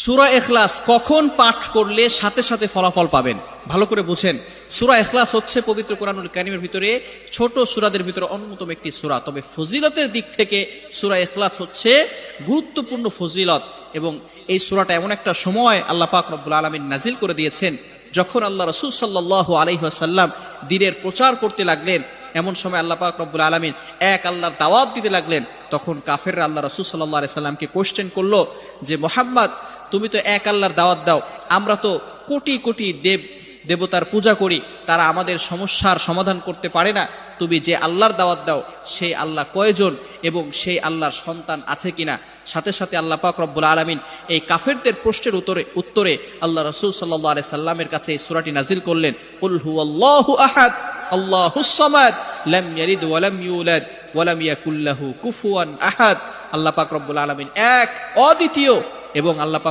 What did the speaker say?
সূরা ইখলাস কখন পাঠ করলে সাথে সাথে ফলাফল পাবেন, ভালো করে বুঝেন। সূরা ইখলাস হচ্ছে পবিত্র কোরআনুল কারীমের ভিতরে ছোট সূরাদের ভিতরে অন্যতম একটি সূরা। তবে ফজিলতের দিক থেকে সূরা ইখলাস হচ্ছে গুরুত্বপূর্ণ ফজিলত, এবং এই সূরাটা এমন একটা সময় আল্লাহ পাক রব্বুল আলামিন নাজিল করে দিয়েছেন যখন আল্লাহ রাসূল সাল্লাল্লাহু আলাইহি ওয়াসাল্লাম দ্বীনের প্রচার করতে লাগলেন। এমন সময় আল্লাহ পাক রব্বুল আলামিন এক আল্লাহর দাওয়াত দিতে লাগলেন। তখন কাফেররা আল্লাহ রাসূল সাল্লাল্লাহু আলাইহি সাল্লামকে কোশ্চেন করলো যে মুহাম্মদ, তুমি তো এক আল্লাহর দাওয়াত দাও, আমরা তো কোটি কোটি দেবতার পূজা করি, তারা আমাদের সমস্যার সমাধান করতে পারে না। তুমি যে আল্লাহর দাওয়াত দাও সেই আল্লাহ কয়জন এবং সেই আল্লাহর সন্তান আছে কিনা? সাথে সাথে আল্লাহ পাক রব্বুল আলামিন এই কাফেরদের প্রশ্নের উত্তরে আল্লাহ রাসূল সাল্লাল্লাহু আলাইহি সাল্লামের কাছে এই সূরাটি নাজিল করলেন, কুল হুয়াল্লাহু আহাদ আল্লাহুস সামাদ লাম ইয়ালিদ ওয়া লাম ইউলাদ ওয়া লাম ইয়াকুল লাহু কুফুয়ান আহাদ। আল্লাহ পাক রব্বুল আলামিন এক, অদ্বিতীয়, এবং আল্লাহ পাক